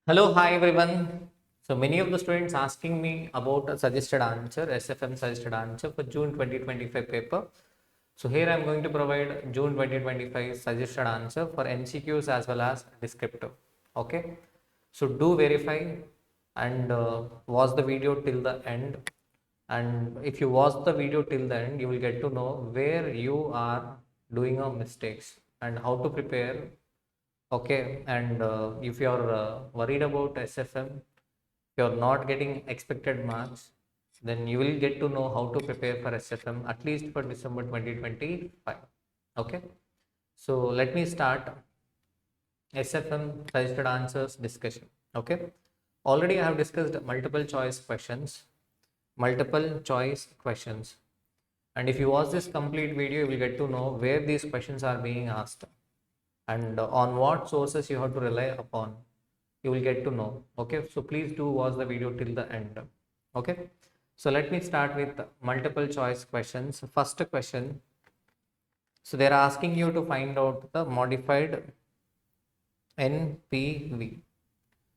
Hello, hi everyone. So many of the students asking me about a suggested answer, SFM suggested answer for June 2025 paper. So here I am going to provide June 2025 suggested answer for MCQs as well as descriptive. Okay. So do verify and watch the video till the end. And if you watch the video till the end, you will get to know where you are doing a mistakes and how to prepare. Okay, and if you're worried about SFM, if you're not getting expected marks, then you will get to know how to prepare for SFM at least for December 2025. Okay, so let me start SFM suggested answers discussion. Okay, already I have discussed multiple choice questions, and if you watch this complete video, you will get to know where these questions are being asked and on what sources you have to rely upon. You will get to know. Okay, so please do watch the video till the end. Okay, so let me start with multiple choice questions. First question, so they're asking you to find out the modified NPV.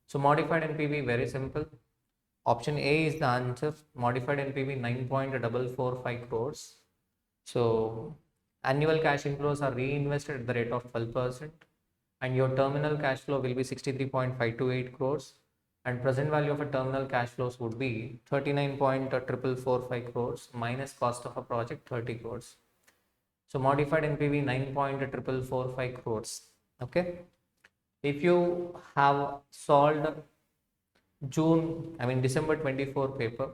So modified NPV, very simple. Option A is the answer. Modified NPV 9.445 crores. So annual cash inflows are reinvested at the rate of 12%, and your terminal cash flow will be 63.528 crores, and present value of a terminal cash flows would be 39.445 crores minus cost of a project 30 crores. So modified NPV 9.445 crores. Okay. If you have solved December 24 paper,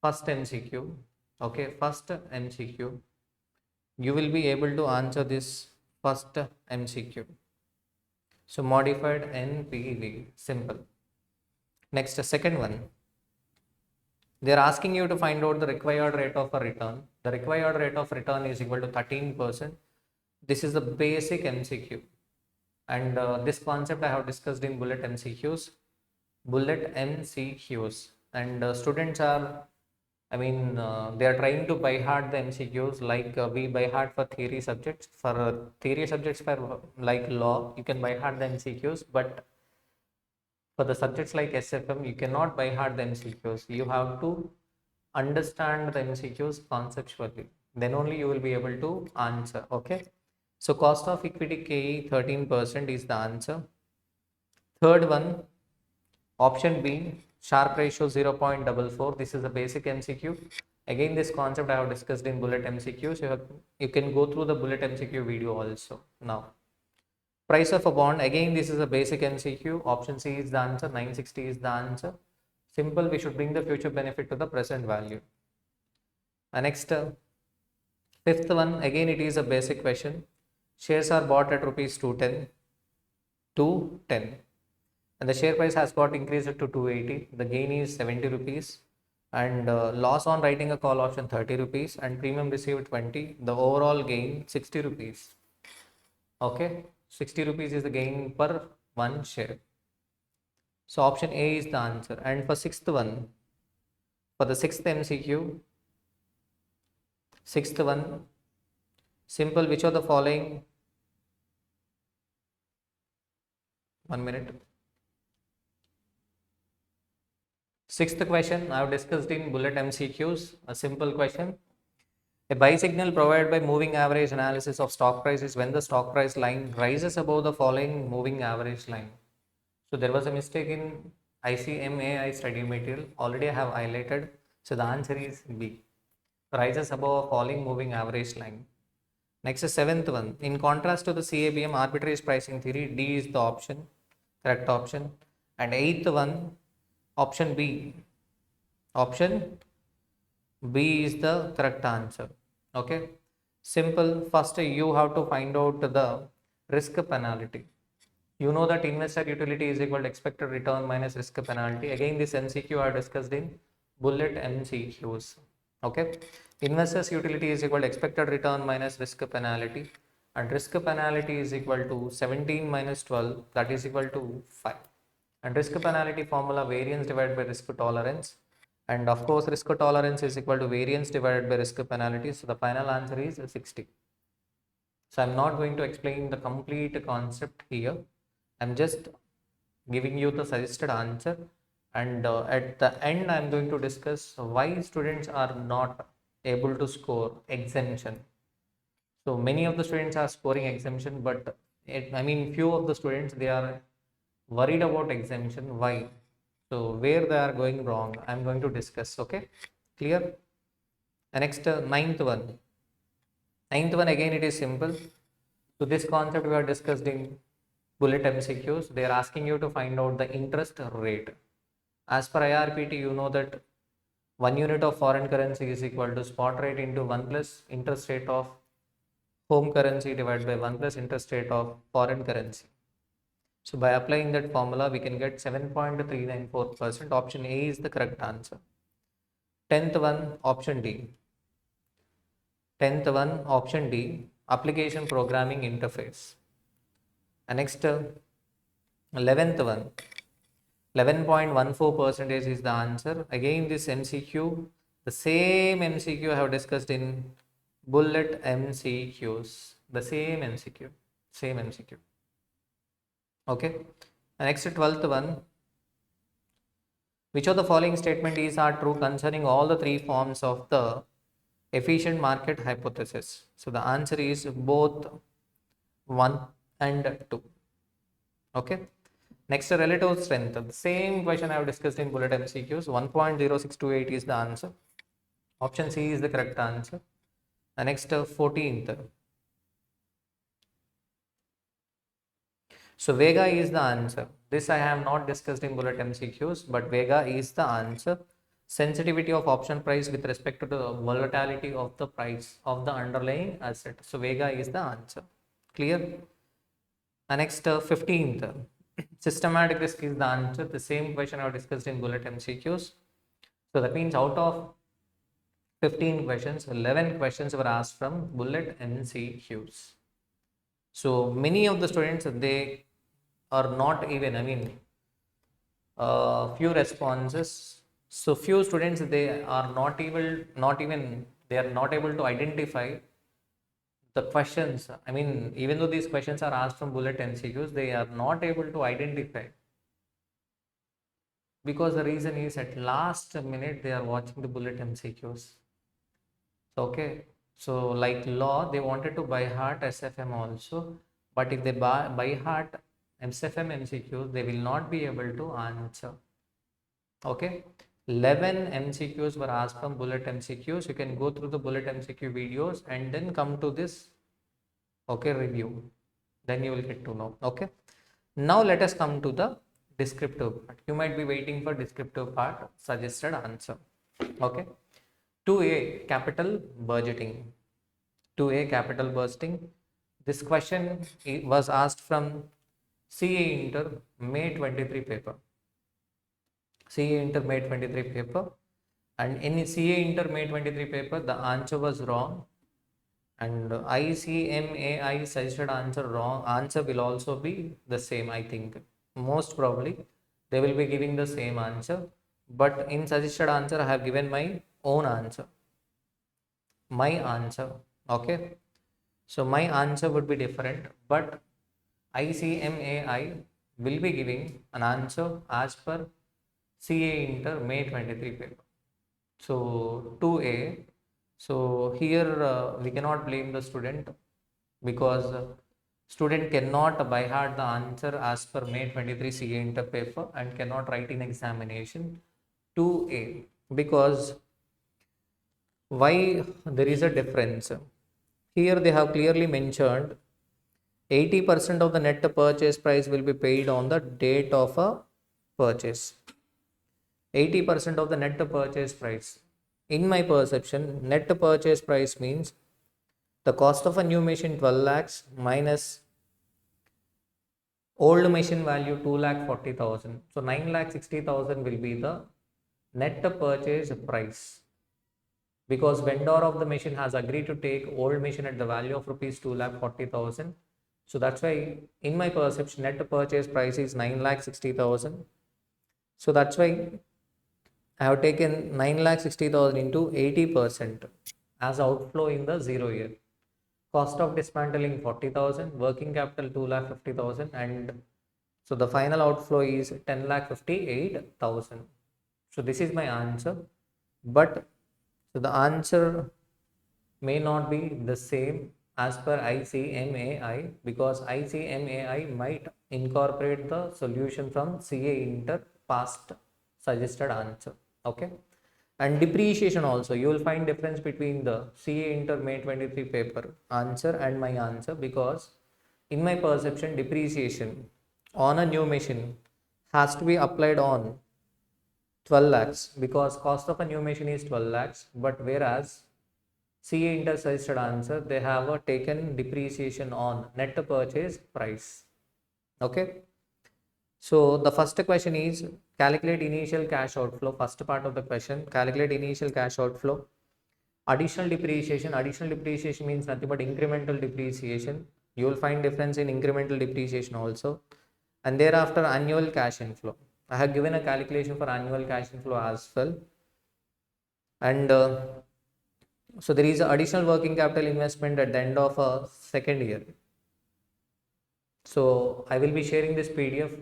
first MCQ, okay, first MCQ, you will be able to answer this first MCQ. So modified NPV, simple. Next, second one, they are asking you to find out the required rate of a return. The required rate of return is equal to 13%. This is the basic MCQ, and this concept I have discussed in bullet MCQs. And students are, they are trying to buy hard the MCQs like we buy hard for theory subjects. For theory subjects, for like law, you can buy hard the MCQs, but for the subjects like SFM, you cannot buy hard the MCQs. You have to understand the MCQs conceptually. Then only you will be able to answer. Okay. So cost of equity KE 13% is the answer. Third one, option B, Sharp ratio 0.44. This is a basic MCQ. Again, this concept I have discussed in bullet MCQs. You can go through the bullet MCQ video also now. Price of a bond, again this is a basic MCQ. Option C is the answer, 960 is the answer. Simple, we should bring the future benefit to the present value. Next, fifth one, again it is a basic question. Shares are bought at rupees 210, and the share price has got increased to 280. The gain is 70 rupees, and loss on writing a call option 30 rupees, and premium received 20. The overall gain 60 rupees. Okay, 60 rupees is the gain per one share. So option A is the answer. And for sixth one, for the sixth MCQ, sixth one, simple, which of the following, 1 minute. Sixth question I have discussed in bullet MCQs, a simple question. A buy signal provided by moving average analysis of stock price is when the stock price line rises above the following moving average line. So there was a mistake in ICMAI study material. Already I have highlighted. So the answer is B. Rises above a falling moving average line. Next is seventh one. In contrast to the CABM arbitrage pricing theory, D is the option, correct option. And eighth one, option B. Option B is the correct answer. Okay. Simple. First, you have to find out the risk penalty. You know that investor utility is equal to expected return minus risk penalty. Again, this MCQ are discussed in bullet MCQs. Okay. Investors utility is equal to expected return minus risk penalty, and risk penalty is equal to 17 minus 12, that is equal to 5. And risk penalty formula, variance divided by risk tolerance. And of course, risk tolerance is equal to variance divided by risk penalty. So the final answer is 60. So I'm not going to explain the complete concept here. I'm just giving you the suggested answer, and at the end I'm going to discuss why students are not able to score exemption. So many of the students are scoring exemption, but few of the students, they are worried about exemption. Why? So where they are going wrong, I'm going to discuss. Okay, clear? And next, ninth one. Ninth one, again it is simple. So this concept we are discussed in bullet MCQs. They are asking you to find out the interest rate. As per IRPT, you know that 1 unit of foreign currency is equal to spot rate into 1 plus interest rate of home currency divided by 1 plus interest rate of foreign currency. So by applying that formula, we can get 7.394%. Option A is the correct answer. 10th one, option D. 10th one, option D, application programming interface. And next, 11th one, 11.14% is the answer. Again, this MCQ, the same MCQ I have discussed in bullet MCQs. The same MCQ, same MCQ. Okay. And next, 12th one, which of the following statements are true concerning all the three forms of the efficient market hypothesis? So the answer is both 1 and 2. Okay. Next, relative strength. The same question I have discussed in bullet MCQs. 1.0628 is the answer. Option C is the correct answer. The next, 14th. So Vega is the answer. This I have not discussed in bullet MCQs, but Vega is the answer. Sensitivity of option price with respect to the volatility of the price of the underlying asset. So Vega is the answer. Clear? And next, 15th. Systematic risk is the answer. The same question I have discussed in bullet MCQs. So that means out of 15 questions, 11 questions were asked from bullet MCQs. So many of the students, they are not even, few responses. So few students, they are not able to identify the questions. Even though these questions are asked from bullet MCQs, they are not able to identify, because the reason is at last minute they are watching the bullet MCQs. Okay, so like law, they wanted to by heart SFM also, but if they by heart SFM MCQs, they will not be able to answer. Okay, 11 MCQs were asked from bullet MCQs. You can go through the bullet MCQ videos and then come to this, okay, review. Then you will get to know. Okay, now let us come to the descriptive part. You might be waiting for descriptive part, suggested answer. Okay, 2A, capital budgeting. 2A, capital budgeting. This question was asked from CA Inter May 23 paper. CA Inter May 23 paper, and in CA Inter May 23 paper, the answer was wrong, and ICMAI suggested answer will also be the same. I think most probably they will be giving the same answer, but in suggested answer I have given my own answer, my answer. Okay, so my answer would be different, but ICMAI will be giving an answer as per CA Inter May 23 paper. So 2A. So here we cannot blame the student, because student cannot by heart the answer as per May 23 CA Inter paper and cannot write in examination. 2A, because why there is a difference? Here they have clearly mentioned 80% of the net purchase price will be paid on the date of a purchase. 80% of the net purchase price. In my perception, net purchase price means the cost of a new machine 12 lakhs minus old machine value 2,40,000. So 9,60,000 will be the net purchase price, because vendor of the machine has agreed to take old machine at the value of rupees 2,40,000. So that's why in my perception net purchase price is 9,60,000. So that's why I have taken 9,60,000 into 80% as outflow in the 0 year. Cost of dismantling 40,000, working capital 2,50,000, and So the final outflow is 10,58,000. So this is my answer, but so the answer may not be the same as per ICMAI, because ICMAI might incorporate the solution from CA Inter past suggested answer. Okay. And depreciation also, you will find difference between the CA Inter May 23 paper answer and my answer, because in my perception depreciation on a new machine has to be applied on 12 lakhs, because cost of a new machine is 12 lakhs, but whereas CA Inter suggested answer, they have taken depreciation on net purchase price. Okay. So the first question is calculate initial cash outflow. First part of the question, calculate initial cash outflow. Additional depreciation. Additional depreciation means nothing but incremental depreciation. You will find difference in incremental depreciation also. And thereafter annual cash inflow. I have given a calculation for annual cash inflow as well. And so there is additional working capital investment at the end of a second year. So I will be sharing this PDF,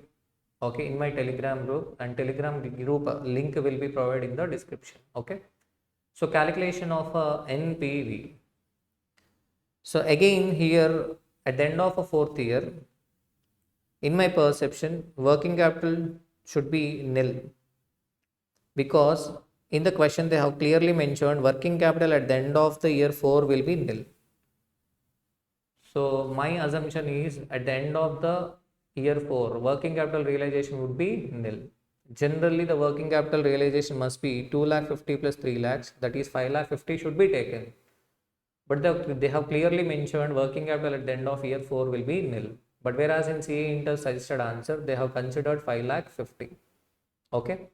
okay, in my Telegram group, and Telegram group link will be provided in the description. Okay. So calculation of NPV. So again here at the end of a fourth year, in my perception, working capital should be nil, because in the question they have clearly mentioned working capital at the end of the year 4 will be nil. So my assumption is at the end of the year 4, working capital realization would be nil. Generally the working capital realization must be 2,50,000 plus 3 lakhs, that is 5,50,000 should be taken. But they have clearly mentioned working capital at the end of year 4 will be nil. But whereas in CA Inter suggested answer, they have considered 5,50,000. Okay.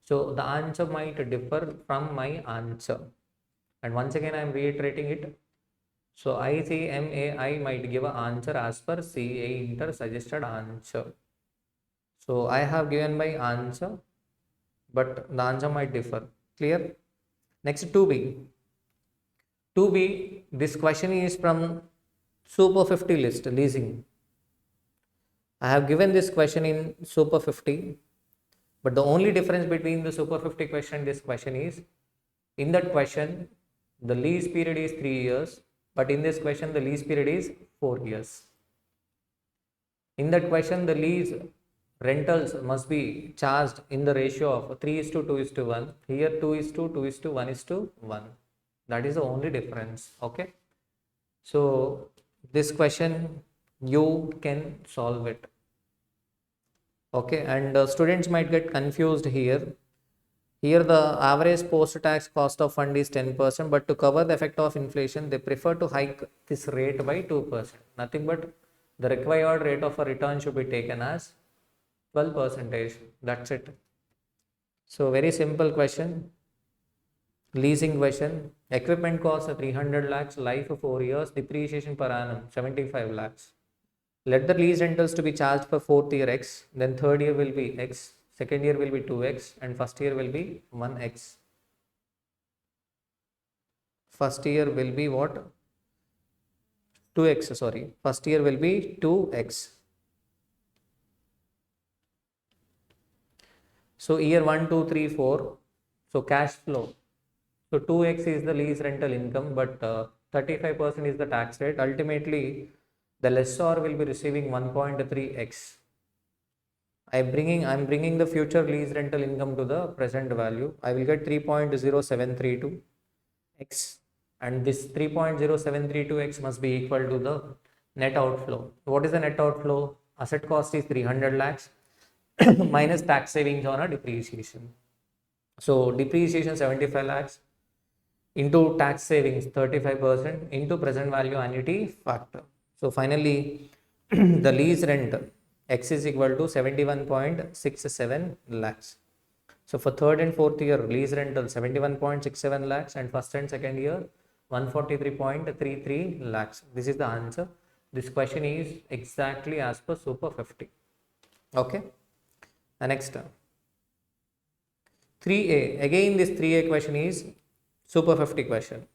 So the answer might differ from my answer. And once again I am reiterating it. So ICMAI might give an answer as per CA Inter suggested answer. So I have given my answer, but the answer might differ. Clear? Next 2B. 2B, this question is from Super 50 list, leasing. I have given this question in Super 50, but the only difference between the Super 50 question and this question is, in that question, the lease period is 3 years, but in this question, the lease period is 4 years. In that question, the lease rentals must be charged in the ratio of 3:2:1. Here 2:2:1:1. That is the only difference. Okay. So this question you can solve it. Okay. And students might get confused here. Here the average post-tax cost of fund is 10%, but to cover the effect of inflation, they prefer to hike this rate by 2%. Nothing but the required rate of a return should be taken as 12%. That's it. So very simple question. Leasing question. Equipment cost 300 lakhs, life 4 years, depreciation per annum 75 lakhs. Let the lease rentals to be charged for 4th year X, then 3rd year will be X, 2nd year will be 2X, and 1st year will be 1X. First year will be what? 2X, sorry. First year will be 2X. So year 1, 2, 3, 4. So cash flow. So 2X is the lease rental income, but 35% is the tax rate. Ultimately, the lessor will be receiving 1.3X. I'm bringing the future lease rental income to the present value. I will get 3.0732X, and this 3.0732X must be equal to the net outflow. What is the net outflow? Asset cost is 300 lakhs minus tax savings on a depreciation. So depreciation 75 lakhs into tax savings 35% into present value annuity factor. So finally the lease rent X is equal to 71.67 lakhs. So for 3rd and 4th year lease rental 71.67 lakhs, and 1st and 2nd year 143.33 lakhs. This is the answer. This question is exactly as per Super 50. Okay. And next 3A. Again this 3A question is Super 50 question.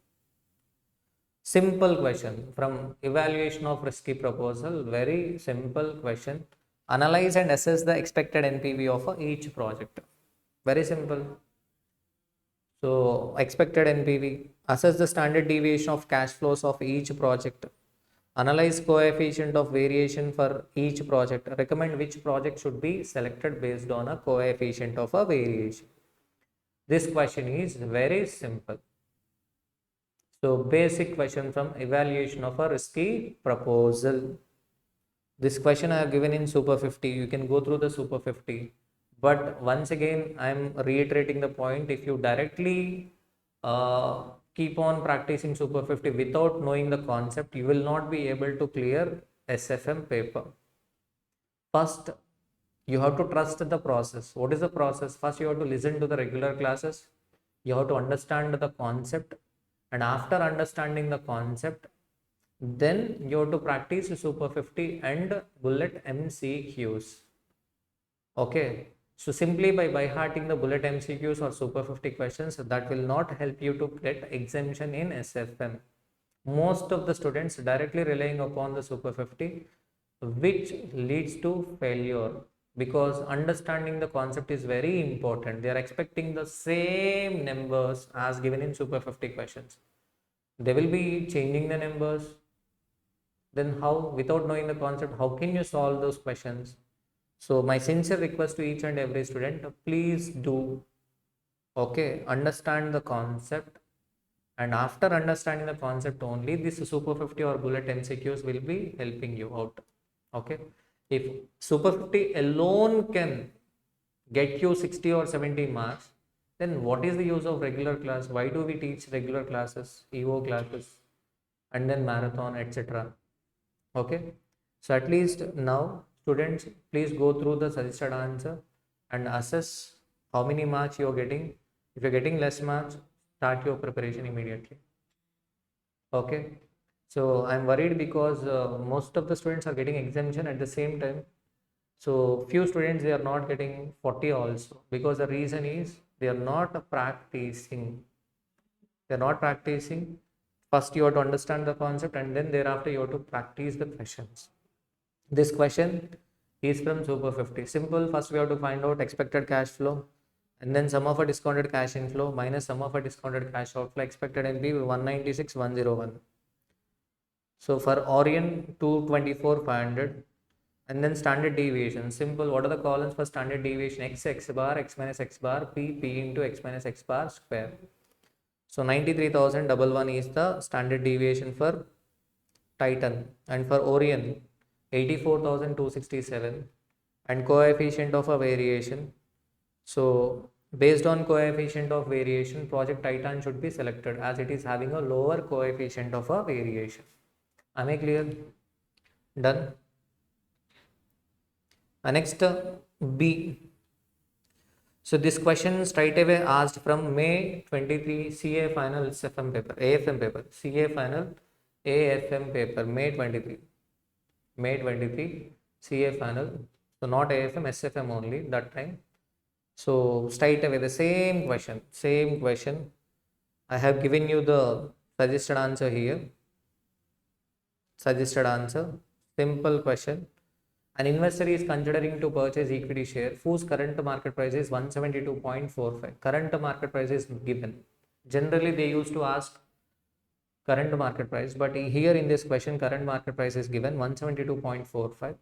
Simple question from evaluation of risky proposal. Very simple question. Analyze and assess the expected NPV of each project. Very simple. So expected NPV, assess the standard deviation of cash flows of each project, analyze coefficient of variation for each project, recommend which project should be selected based on a coefficient of a variation. This question is very simple. So basic question from evaluation of a risky proposal. This question I have given in Super 50. You can go through the Super 50. But once again, I am reiterating the point. If you directly keep on practicing Super 50 without knowing the concept, you will not be able to clear SFM paper. First, you have to trust the process. What is the process? First, you have to listen to the regular classes. You have to understand the concept. And after understanding the concept, then you have to practice Super 50 and bullet MCQs. Okay. So simply by hearting the bullet MCQs or Super 50 questions, that will not help you to get exemption in SFM. Most of the students directly relying upon the Super 50, which leads to failure, because understanding the concept is very important. They are expecting the same numbers as given in Super 50 questions. They will be changing the numbers. Then how, without knowing the concept, how can you solve those questions? So my sincere request to each and every student, please do, okay, understand the concept, and after understanding the concept only, this Super 50 or bullet MCQs will be helping you out. Okay, if Super 50 alone can get you 60 or 70 marks, then what is the use of regular class? Why do we teach regular classes, EO classes, and then marathon, etc.? Okay, so at least now students, please go through the suggested answer and assess how many marks you are getting. If you're getting less marks, start your preparation immediately. Okay, so I'm worried because most of the students are getting exemption at the same time. So few students, they are not getting 40 also, because the reason is they are not practicing. They are not practicing. First you have to understand the concept, and then thereafter you have to practice the questions. This question is from Super 50. Simple. First we have to find out expected cash flow, and then sum of a discounted cash inflow minus sum of a discounted cash outflow. Expected NPV 196,101. So for Orion 224,500, and then standard deviation. Simple. What are the columns for standard deviation? X bar, x minus x bar, p into x minus x bar square. So 93,011 is the standard deviation for Titan, and for Orion 84,267, and coefficient of a variation. So based on coefficient of variation, project Titan should be selected as it is having a lower coefficient of a variation. Am I clear? Done. Next, B. So this question straight away asked from May 23 CA final SFM paper, AFM paper, CA final AFM paper, May 23. May 23 CA final. So not AFM, SFM only that time. So straight away the same question. I have given you the suggested answer here. Suggested answer, simple question. An investor is considering to purchase equity share whose current market price is 172.45. Current market price is given. Generally they used to ask current market price, but here in this question current market price is given 172.45.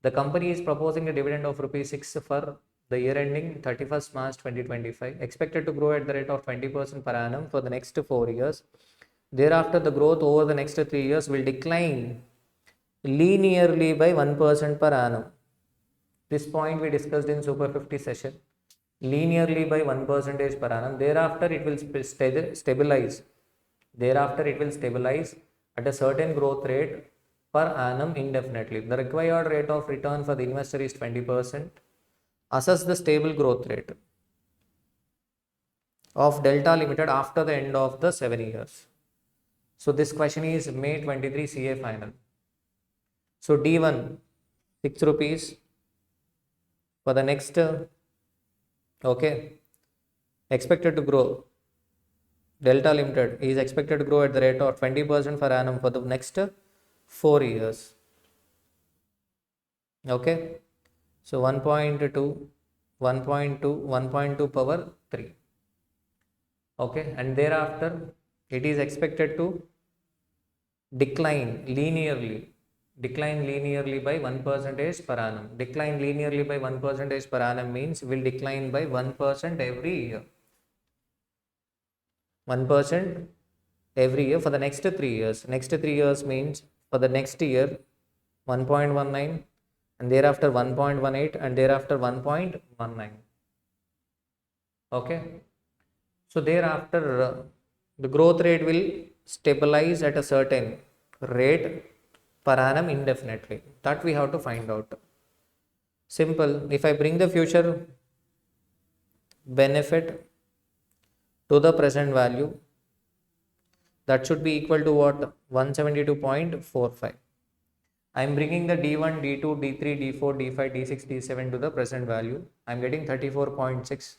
The company is proposing a dividend of rupees 6 for the year ending 31st March 2025, expected to grow at the rate of 20% per annum for the next 4 years. Thereafter, the growth over the next 3 years will decline linearly by 1% per annum. This point we discussed in Super 50 session. Linearly by 1% per annum. Thereafter, it will stabilize. Thereafter, it will stabilize at a certain growth rate per annum indefinitely. The required rate of return for the investor is 20%. Assess the stable growth rate of Delta Limited after the end of the 7 years. So this question is May 23 CA final. So D1 6 rupees for the next, okay, expected to grow. Delta Limited is expected to grow at the rate of 20% per annum for the next 4 years. Okay. So 1.2, 1.2, 1.2 power 3. Okay, and thereafter it is expected to decline linearly. Decline linearly by 1% per annum. Decline linearly by 1% per annum means will decline by 1% every year. 1% every year for the next 3 years. Next 3 years means for the next year 1.19 and thereafter 1.18 and thereafter 1.19. Okay. So thereafter the growth rate will stabilize at a certain rate per annum indefinitely. That we have to find out. Simple. If I bring the future benefit to the present value, that should be equal to what? 172.45. I am bringing the D1, D2, D3, D4, D5, D6, D7 to the present value. I am getting 34.6.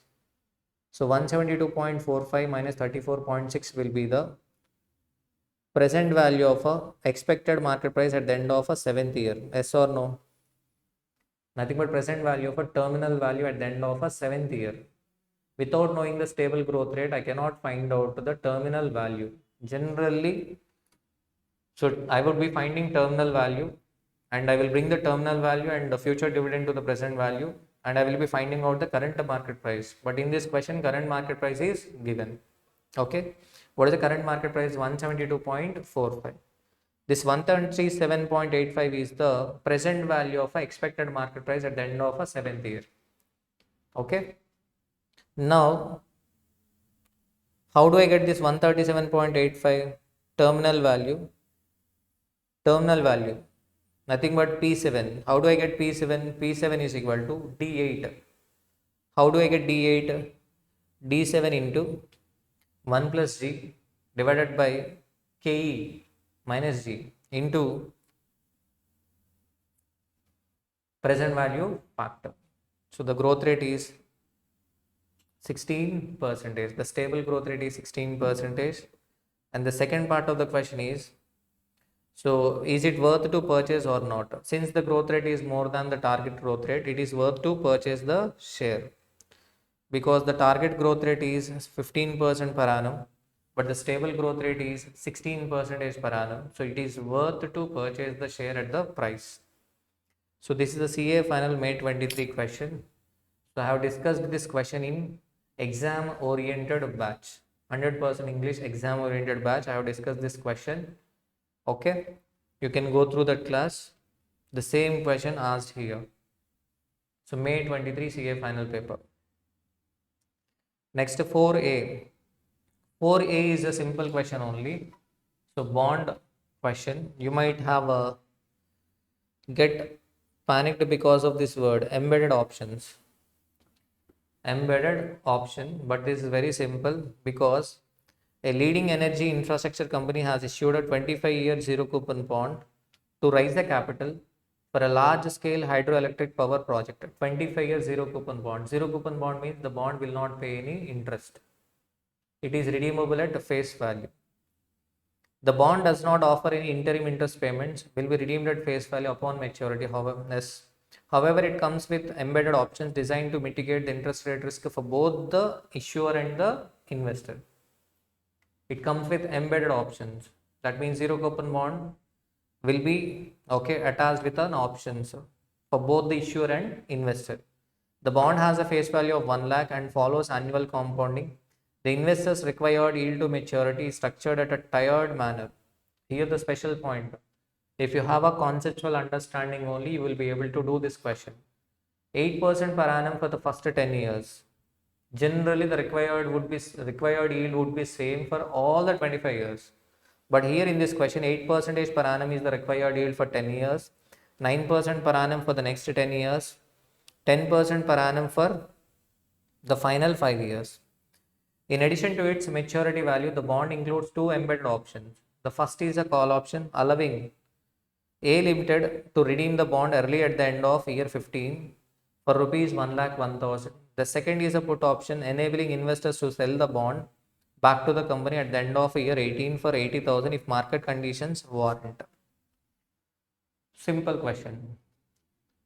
So 172.45 minus 34.6 will be the present value of a expected market price at the end of a 7th year. Yes or no? Nothing but present value of a terminal value at the end of a 7th year. Without knowing the stable growth rate, I cannot find out the terminal value. Generally, so I would be finding terminal value and I will bring the terminal value and the future dividend to the present value and I will be finding out the current market price. But in this question, current market price is given. Okay. What is the current market price? 172.45. This 137.85 is the present value of a expected market price at the end of a 7th year. Okay. Now, how do I get this 137.85 terminal value? Terminal value, nothing but P7. How do I get P7? P7 is equal to D8. How do I get D8? D7 into 1 plus G divided by KE minus G into present value factor. So the growth rate is 16%. The stable growth rate is 16%. And the second part of the question is, so is it worth to purchase or not? Since the growth rate is more than the target growth rate, it is worth to purchase the share. Because the target growth rate is 15% per annum, but the stable growth rate is 16% per annum. So it is worth to purchase the share at the price. So this is the CA final May 23 question. So I have discussed this question in exam oriented batch. 100% English exam oriented batch. I have discussed this question. Okay. You can go through that class. The same question asked here. So May 23 CA final paper. Next 4A. 4A is a simple question only. So bond question. You might have a get panicked because of this word embedded options. Embedded option, but this is very simple because a leading energy infrastructure company has issued a 25-year zero coupon bond to raise the capital for a large scale hydroelectric power project. 25-year zero coupon bond. Zero coupon bond means the bond will not pay any interest. It is redeemable at face value. The bond does not offer any interim interest payments, will be redeemed at face value upon maturity. However, it comes with embedded options designed to mitigate the interest rate risk for both the issuer and the investor. It comes with embedded options. That means zero coupon bond will be attached with an options for both the issuer and investor. The bond has a face value of 1 lakh and follows annual compounding. The investor's required yield to maturity is structured at a tiered manner. Here the special point. If you have a conceptual understanding only, you will be able to do this question. 8% per annum for the first 10 years. Generally, the required yield would be same for all the 25 years. But here in this question, 8% per annum is the required yield for 10 years, 9% per annum for the next 10 years, 10% per annum for the final 5 years. In addition to its maturity value, the bond includes two embedded options. The first is a call option allowing A Limited to redeem the bond early at the end of year 15 for rupees 1,01,000. The second is a put option enabling investors to sell the bond back to the company at the end of year 18 for 80,000 if market conditions warrant. Simple question.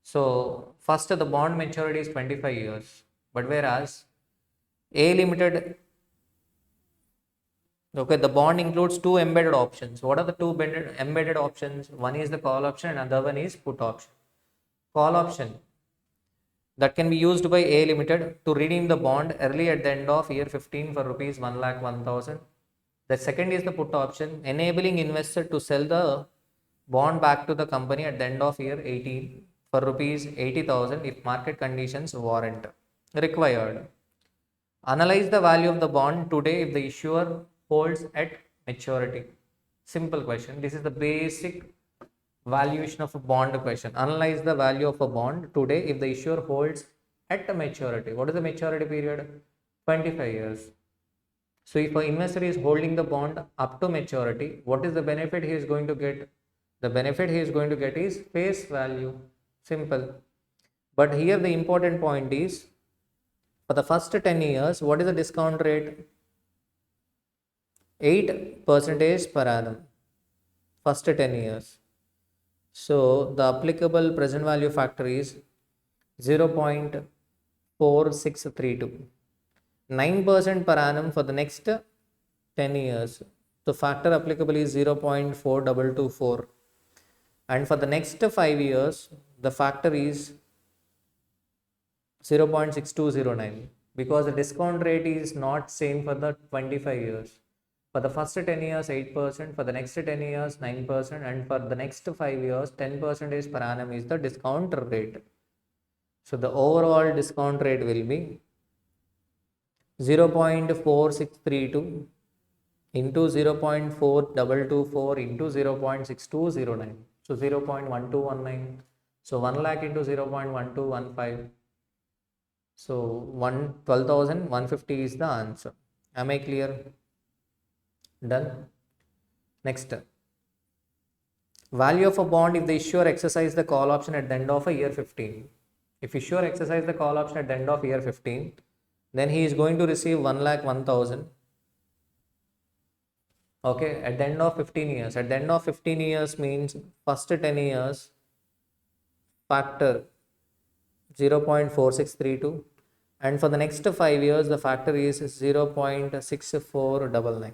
So first the bond maturity is 25 years, but whereas A Limited, okay, the bond includes two embedded options. What are the two embedded options? One is the call option and another one is put option. Call option that can be used by A Limited to redeem the bond early at the end of year 15 for rupees 1,01,000. The second is the put option, enabling investor to sell the bond back to the company at the end of year 18 for rupees 80,000 if market conditions warrant. Required. Analyze the value of the bond today if the issuer holds at maturity. Simple question. This is the basic valuation of a bond question. Analyze the value of a bond today if the issuer holds at a maturity. What is the maturity period? 25 years. So if an investor is holding the bond up to maturity, what is the benefit he is going to get? The benefit he is going to get is face value. Simple. But here the important point is, for the first 10 years, what is the discount rate? 8% per annum. First 10 years. So the applicable present value factor is 0.4632. 9% per annum for the next 10 years. The factor applicable is 0.4224. And for the next 5 years, the factor is 0.6209, because the discount rate is not same for the 25 years. For the first 10 years, 8%, for the next 10 years, 9%, and for the next 5 years, 10% per annum is the discount rate. So the overall discount rate will be 0.4632 into 0.4224 into 0.6209. So 0.1219. So 1 lakh into 0.1215. So 12,150 is the answer. Am I clear? Done. Next. Value of a bond if the issuer exercise the call option at the end of a year 15. If issuer exercise the call option at the end of year 15, then he is going to receive 1,01,000. Okay, at the end of 15 years. At the end of 15 years means first 10 years factor 0.4632, and for the next 5 years the factor is 0.6499.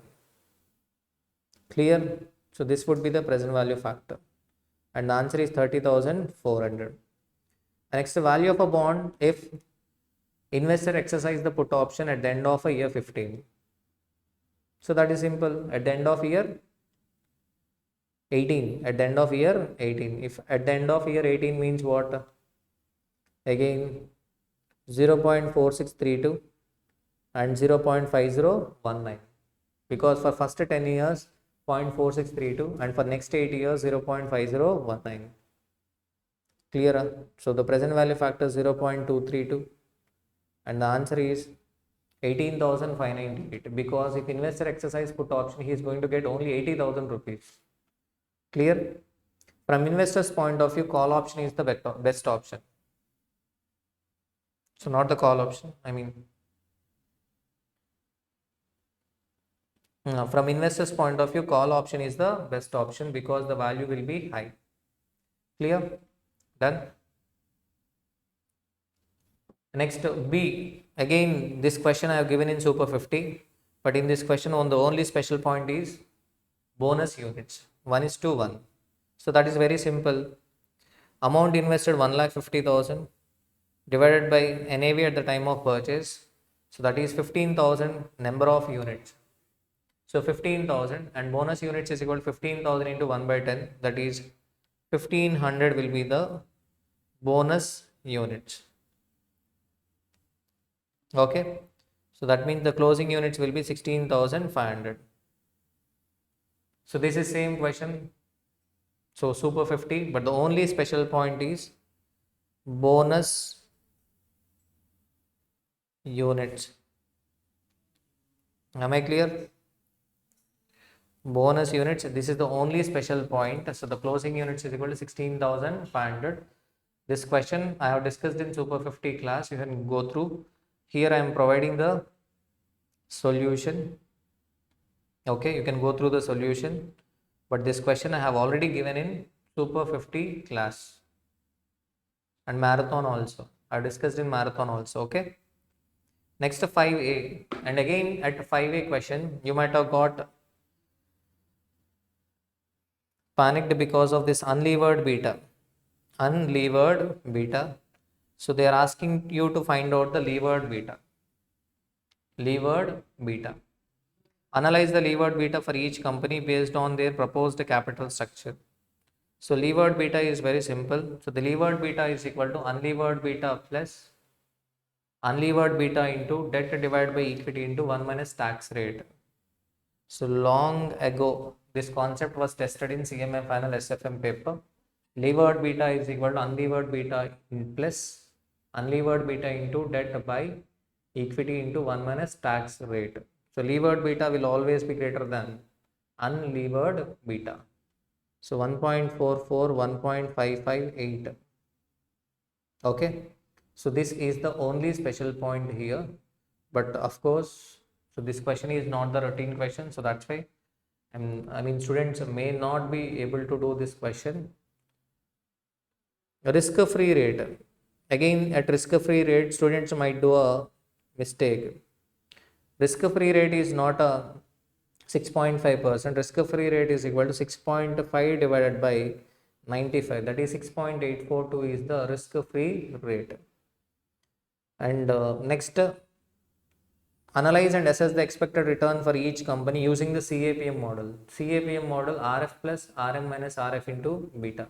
Clear? So this would be the present value factor, and the answer is 30,400. Next, the value of a bond if investor exercise the put option at the end of a year 15. So that is simple. At the end of year 18. At the end of year 18. If at the end of year 18 means what? Again 0.4632 and 0.5019, because for first 10 years 0.4632 and for next 8 years 0.5019. Clear? So the present value factor is 0.232 and the answer is 18,598, because if investor exercise put option he is going to get only 80,000 rupees. Clear? From investor's point of view, call option is the best option. So not the call option, I mean from investor's point of view, call option is the best option because the value will be high. Clear? Done. Next, B. Again, this question I have given in Super 50, but in this question on the only special point is bonus units 1:1. So that is very simple. Amount invested 1,50,000 divided by NAV at the time of purchase. So that is 15,000 number of units. So 15,000 and bonus units is equal to 15,000 into 1/10. That is 1500 will be the bonus units. Okay. So that means the closing units will be 16,500. So this is same question. So Super 50, but the only special point is bonus units. Am I clear? Bonus units, this is the only special point. So the closing units is equal to 16,500. This question I have discussed in Super 50 class. You can go through. Here I am providing the solution. Okay, you can go through the solution. But this question I have already given in Super 50 class. and marathon also. I discussed in marathon also. Okay. Next 5A, and again at 5A question you might have got panicked because of this unlevered beta. Unlevered beta. So they are asking you to find out the levered beta. Levered beta. Analyze the levered beta for each company based on their proposed capital structure. So levered beta is very simple. So the levered beta is equal to unlevered beta plus unlevered beta into debt divided by equity into 1 minus tax rate. So long ago, this concept was tested in CMA final SFM paper. Levered beta is equal to unlevered beta plus unlevered beta into debt by equity into 1 minus tax rate. So levered beta will always be greater than unlevered beta. So 1.44, 1.558. Okay. So this is the only special point here. But of course, so this question is not the routine question. So that's why I mean students may not be able to do this question. Risk-free rate. Again, at risk-free rate, students might do a mistake. Risk-free rate is not a 6.5%. Risk-free rate is equal to 6.5 divided by 95. That is 6.842 is the risk-free rate. And next, analyze and assess the expected return for each company using the CAPM model. CAPM model RF plus RM minus RF into beta.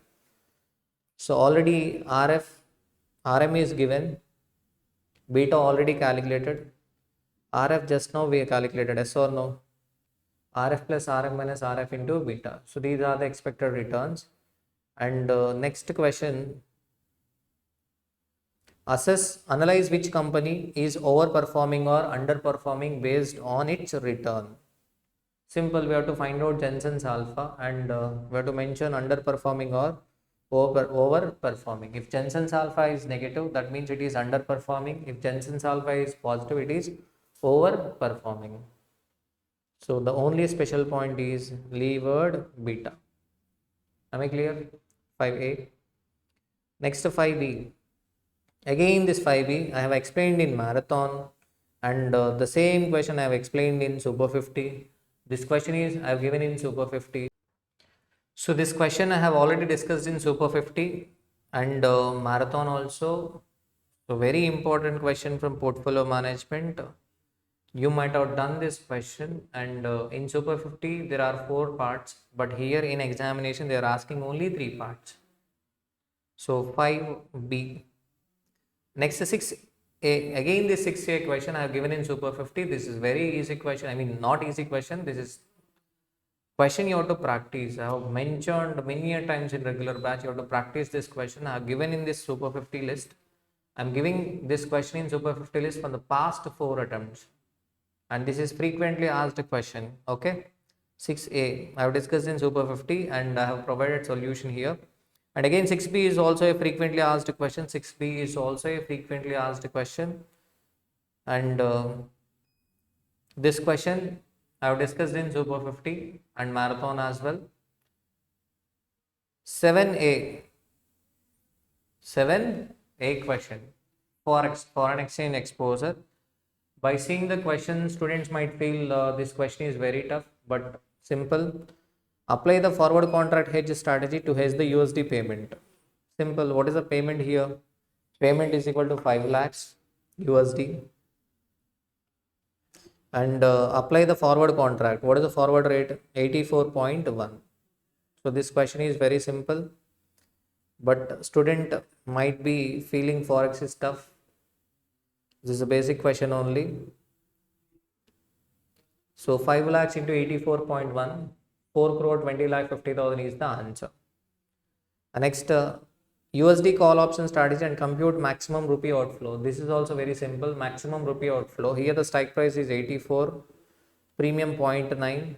So already RM is given, beta already calculated, RF just now we have calculated, yes or no? RF plus RM minus RF into beta. So these are the expected returns. And next question, analyze which company is overperforming or underperforming based on its return. Simple, we have to find out Jensen's alpha and we have to mention underperforming or overperforming. If Jensen's alpha is negative, that means it is underperforming. If Jensen's alpha is positive, it is overperforming. So the only special point is levered beta. Am I clear? 5A. Next 5B. Again this 5B I have explained in marathon, and the same question I have explained in Super 50. This question is I have given in Super 50. So this question I have already discussed in Super 50 and marathon also. So very important question from portfolio management. You might have done this question, and in Super 50 there are 4 parts, but here in examination they are asking only 3 parts. So 5B. Next 6A. Again this 6A question I have given in Super 50. This is very easy question. I mean not easy question. This is question you have to practice. I have mentioned many a times in regular batch, you have to practice this question. I have given in this Super 50 list. I am giving this question in Super 50 list from the past 4 attempts. And this is frequently asked question. Okay. 6A. I have discussed in Super 50 and I have provided solution here. And again 6B is also a frequently asked question. 6B is also a frequently asked question. And this question I have discussed in Super 50 and marathon as well. 7A. 7A question. Foreign exchange exposure. By seeing the question, students might feel this question is very tough, but simple. Apply the forward contract hedge strategy to hedge the USD payment. Simple. What is the payment here? Payment is equal to 5 lakhs USD. And apply the forward contract. What is the forward rate? 84.1. So this question is very simple, but student might be feeling forex is tough. This is a basic question only. So 5 lakhs into 84.1, 4 crore 20 lakh 50,000 is the answer. Next, USD call option strategy and compute maximum rupee outflow. This is also very simple. Maximum rupee outflow. Here the strike price is 84, premium 0.9.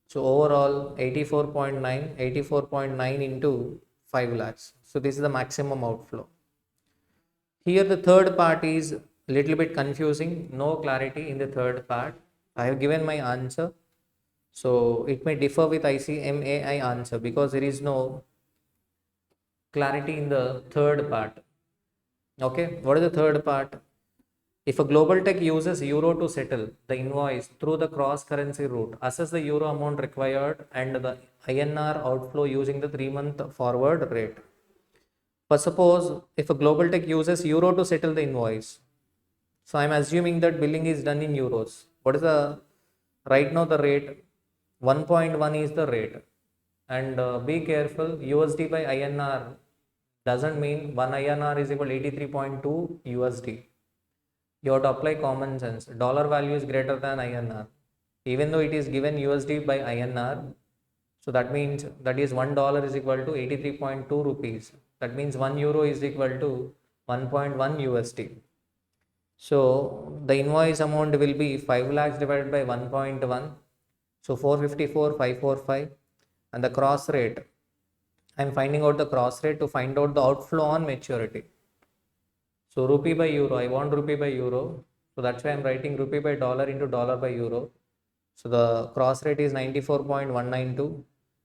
So overall 84.9 into 5 lakhs. So this is the maximum outflow. Here the third part is little bit confusing. No clarity in the third part. I have given my answer. So it may differ with ICMAI answer because there is no clarity in the third part. Okay, what is the third part? If a global tech uses euro to settle the invoice through the cross currency route, assess the euro amount required and the INR outflow using the 3-month forward rate. But suppose if a global tech uses euro to settle the invoice, so I'm assuming that billing is done in euros. What is the right now the rate? 1.1 is the rate. And be careful, USD by INR doesn't mean 1 INR is equal to 83.2 USD. You have to apply common sense. Dollar value is greater than INR. Even though it is given USD by INR, so that means that is $1 is equal to 83.2 rupees. That means 1 euro is equal to 1.1 USD. So the invoice amount will be 5 lakhs divided by 1.1. So 454,545. And the cross rate, I'm finding out the cross rate to find out the outflow on maturity. So rupee by euro, I want rupee by euro. So that's why I'm writing rupee by dollar into dollar by euro. So the cross rate is 94.192.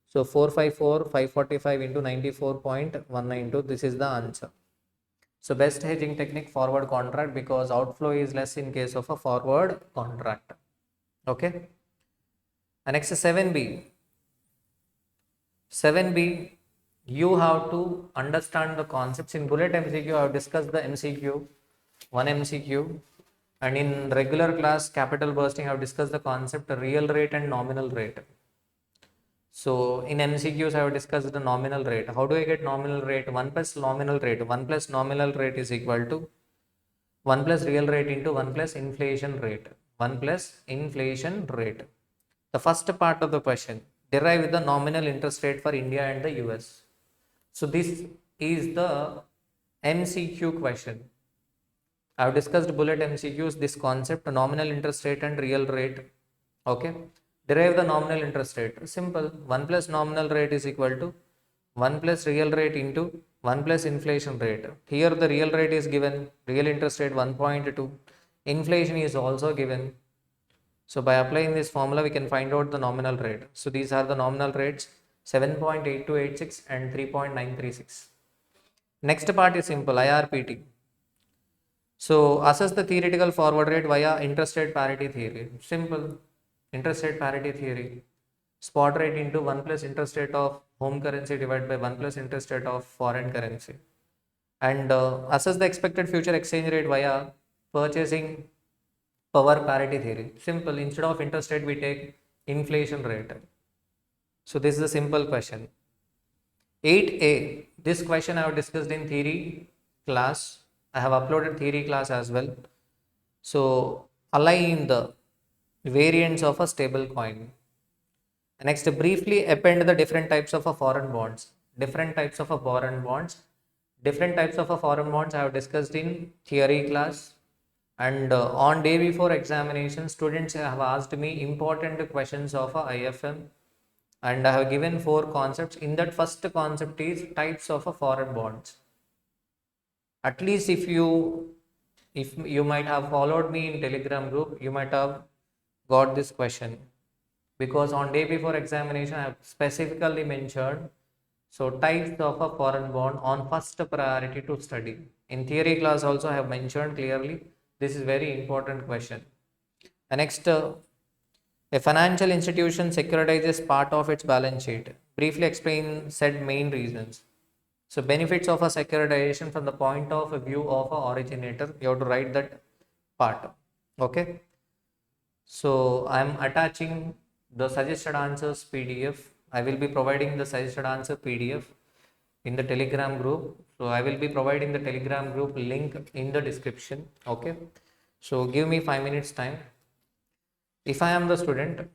So 454,545 into 94.192. This is the answer. So best hedging technique forward contract because outflow is less in case of a forward contract. Okay. And next is 7B. 7B, you have to understand the concepts. In bullet MCQ, I have discussed the MCQ, one MCQ, and in regular class capital bursting, I have discussed the concept real rate and nominal rate. So in MCQs, I have discussed the nominal rate. How do I get nominal rate? 1 plus nominal rate. 1 plus nominal rate is equal to 1 plus real rate into 1 plus inflation rate. 1 plus inflation rate. The first part of the question, derive the nominal interest rate for India and the US. So this is the MCQ question. I have discussed bullet MCQs, this concept, nominal interest rate and real rate. Okay. Derive the nominal interest rate. Simple. 1 plus nominal rate is equal to 1 plus real rate into 1 plus inflation rate. Here the real rate is given, real interest rate 1.2. Inflation is also given. So by applying this formula, we can find out the nominal rate. So these are the nominal rates 7.8286 and 3.936. Next part is simple, IRPT. So assess the theoretical forward rate via interest rate parity theory. Simple, interest rate parity theory. Spot rate into 1 plus interest rate of home currency divided by 1 plus interest rate of foreign currency. And assess the expected future exchange rate via purchasing power parity theory. Simple, instead of interest rate, we take inflation rate. So this is a simple question. 8A, this question I have discussed in theory class. I have uploaded theory class as well. So align the variance of a stable coin. Next, briefly append the different types of a foreign bonds. Different types of a foreign bonds. Different types of a foreign bonds I have discussed in theory class. And on day before examination, students have asked me important questions of a IFM. And I have given 4 concepts. In that first concept is types of a foreign bonds. At least if you might have followed me in Telegram group, you might have got this question. Because on day before examination, I have specifically mentioned so types of a foreign bond on first priority to study. In theory class also I have mentioned clearly, this is very important question. And next, a financial institution securitizes part of its balance sheet. Briefly explain said main reasons. So benefits of a securitization from the point of view of a originator, you have to write that part. Okay. So I am attaching the suggested answers PDF. I will be providing the suggested answer PDF in the Telegram group. So I will be providing the Telegram group link in the description. Okay. So give me 5 minutes time. If I am the student,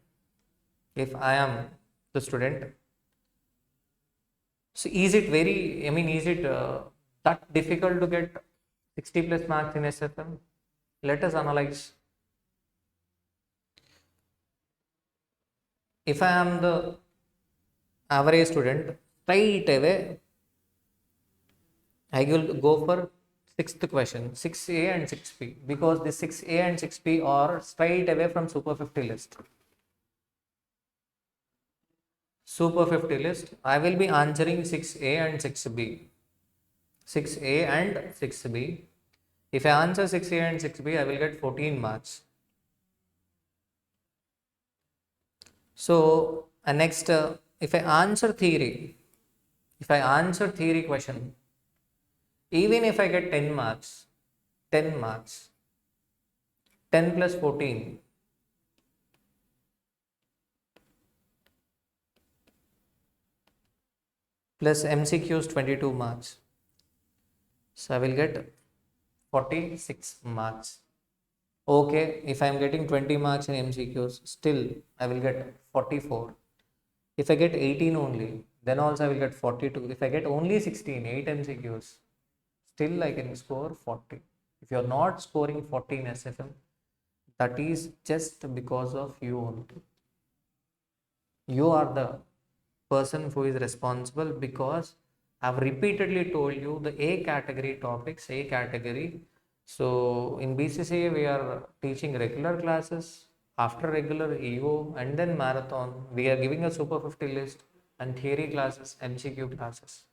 so is it very, is it that difficult to get 60 plus marks in SFM? Let us analyze. If I am the average student, straight away I will go for 6th question, 6A and 6B, because the 6A and 6B are straight away from Super 50 list. Super 50 list, I will be answering 6A and 6B. 6A and 6B. If I answer 6A and 6B, I will get 14 marks. So next, if I answer theory question, even if I get 10 marks, 10 marks, 10 plus 14, plus MCQs 22 marks. So I will get 46 marks. Okay, if I am getting 20 marks in MCQs, still I will get 44. If I get 18 only, then also I will get 42. If I get only 16, 8 MCQs, still I can score 40. If you are not scoring 40 in SFM, that is just because of you only. You are the person who is responsible, because I've repeatedly told you the A category topics, A category. So in BCCA, we are teaching regular classes, after regular EO, and then marathon. We are giving a Super 50 list and theory classes, MCQ classes.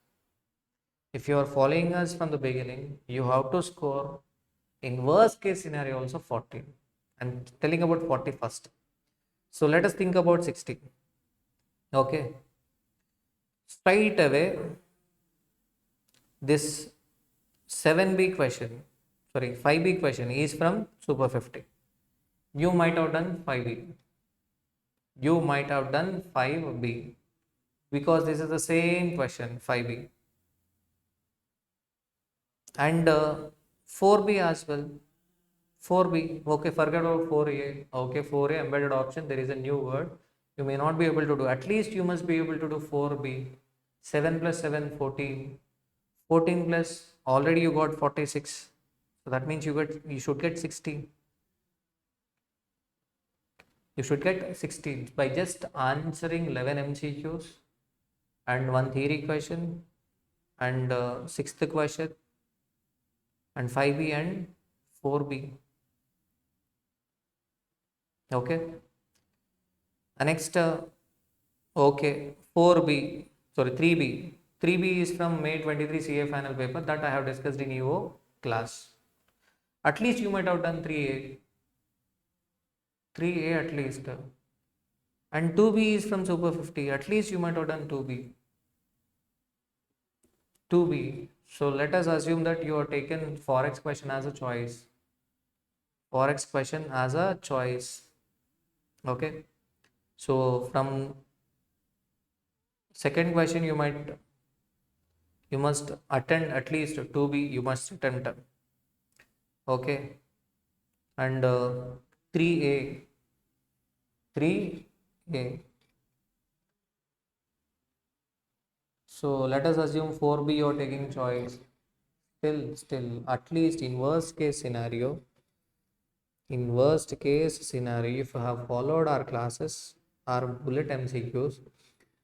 If you are following us from the beginning, you have to score in worst case scenario also 40. I'm telling about 40 first. So let us think about 60. Okay. Straight away, this 7B question, sorry, 5B question is from Super 50. You might have done 5B. You might have done 5B, because this is the same question, 5B. And 4B as well. 4B, okay, forget about 4A. Okay, 4A, embedded option, there is a new word. You may not be able to do, at least you must be able to do 4B. 7 plus 7, 14. 14 plus, already you got 46. So that means you should get 60. You should get 60 by just answering 11 MCQs and one theory question and sixth question and 5B and 4B. Okay. Next, okay, 4B, sorry, 3B. 3B is from May 23 CA final paper that I have discussed in EO class. At least you might have done 3A. 3A at least. And 2B is from Super 50. At least you might have done 2B. 2B. So let us assume that you are taken Forex question as a choice. Forex question as a choice. Okay. So from second question you must attend at least 2B, you must attempt. Okay. And 3A. 3A. So let us assume 4B you are taking choice. Still, at least in worst case scenario, if you have followed our classes, our bullet MCQs,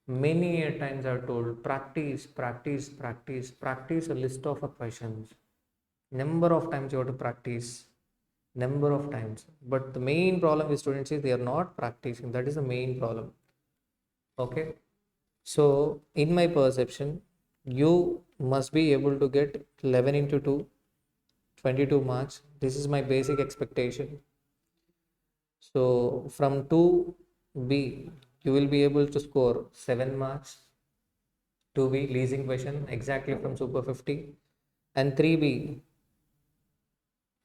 many a times I have told, practice a list of questions. Number of times you have to practice, number of times. But the main problem with students is they are not practicing. That is the main problem. Okay. So in my perception, you must be able to get 11 into 2, 22 marks. This is my basic expectation. So from 2B, you will be able to score 7 marks. 2B, leasing question, exactly from Super 50. And 3B,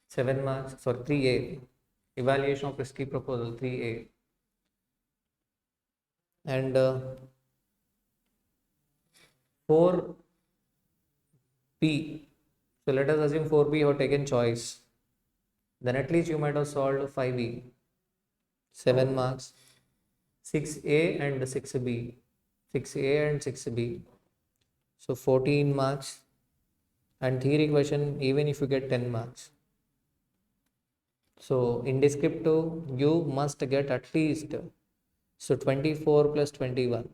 7 marks. Sorry, 3A, evaluation of risky proposal, 3A. And 4B. So let us assume 4B you have taken choice. Then at least you might have solved 5B. 7 marks. 6A and 6B. 6A and 6B. So 14 marks. And theory question, even if you get 10 marks. So in descriptive, you must get at least, so 24 plus 21,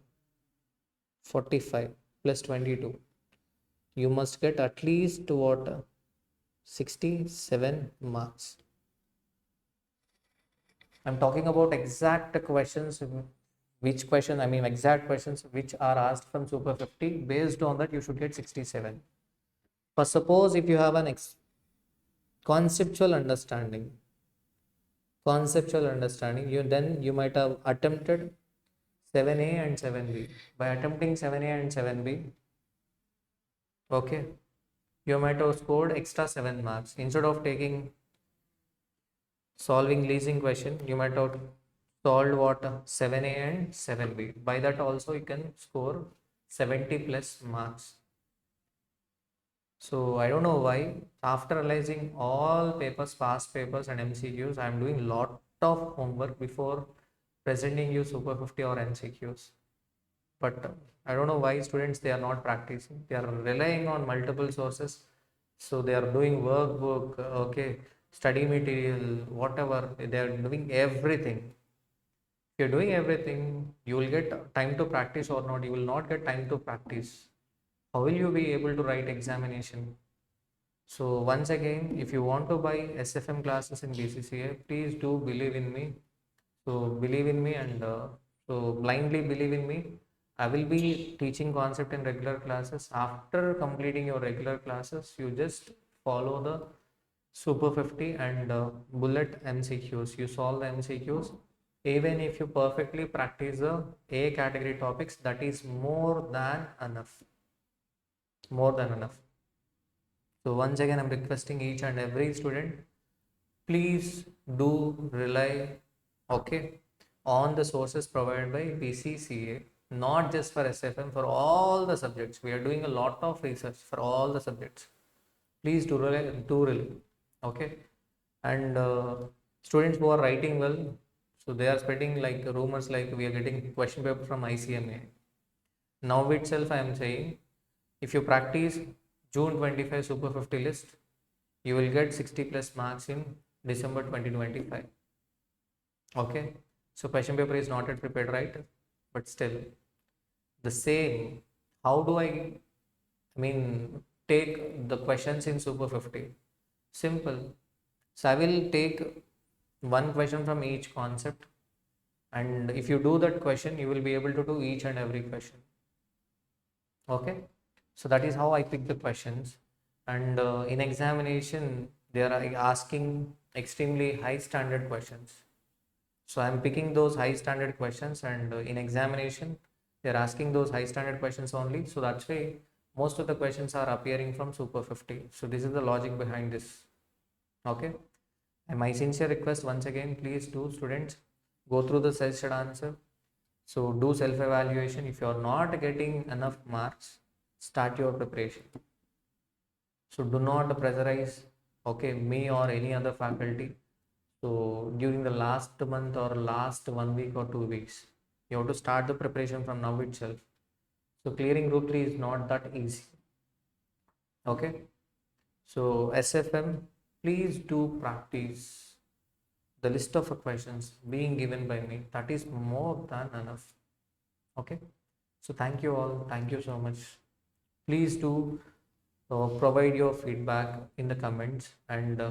45 plus 22. You must get at least what? 67 marks. I'm talking about exact questions, exact questions which are asked from Super 50. Based on that, you should get 67. For suppose if you have an conceptual understanding, you then you might have attempted 7A and 7B. By attempting 7A and 7B, okay, you might have scored extra 7 marks. Instead of taking solving leasing question, you might have solved what 7A and 7B. By that also you can score 70 plus marks. So I don't know why after realizing all papers, past papers and MCQs, I am doing lot of homework before presenting you Super 50 or MCQs. But I don't know why students they are not practicing. They are relying on multiple sources. So they are doing workbook, okay, study material, whatever. They are doing everything. If you're doing everything, you will get time to practice or not. You will not get time to practice. How will you be able to write examination? So once again, if you want to buy SFM classes in BCCA, please do believe in me. So believe in me and so blindly believe in me. I will be teaching concept in regular classes. After completing your regular classes, you just follow the Super 50 and bullet MCQs. You solve the MCQs. Even if you perfectly practice the A category topics, that is more than enough. More than enough. So once again, I'm requesting each and every student, please do rely, okay, on the sources provided by BCCA, not just for SFM, for all the subjects. We are doing a lot of research for all the subjects. Please do rely, okay. And students who are writing well, so they are spreading like rumors like we are getting question paper from ICMA. Now itself, I am saying, if you practice June 25 Super 50 list, you will get 60 plus marks in December 2025. Okay, so question paper is not yet prepared, right? But still, the same. How do I mean, take the questions in Super 50? Simple. So I will take one question from each concept, and if you do that question, you will be able to do each and every question. Okay, so that is how I pick the questions, and in examination, they are asking extremely high standard questions. So I'm picking those high standard questions, and in examination, they're asking those high standard questions only. So that's why most of the questions are appearing from Super 50. So this is the logic behind this. Okay. And my sincere request once again, please do students go through the suggested answer. So do self-evaluation. If you're not getting enough marks, start your preparation. So do not pressurize, okay, me or any other faculty. So during the last month or last 1 week or 2 weeks, you have to start the preparation from now itself. So clearing group 3 is not that easy. Okay. So SFM, please do practice the list of questions being given by me. That is more than enough. Okay. So thank you all. Thank you so much. Please do provide your feedback in the comments, and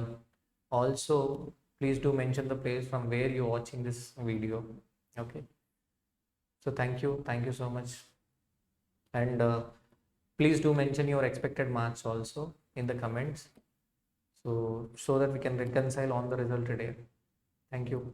also please do mention the place from where you're watching this video. Okay. So thank you so much, and please do mention your expected marks also in the comments, so that we can reconcile on the result today. Thank you.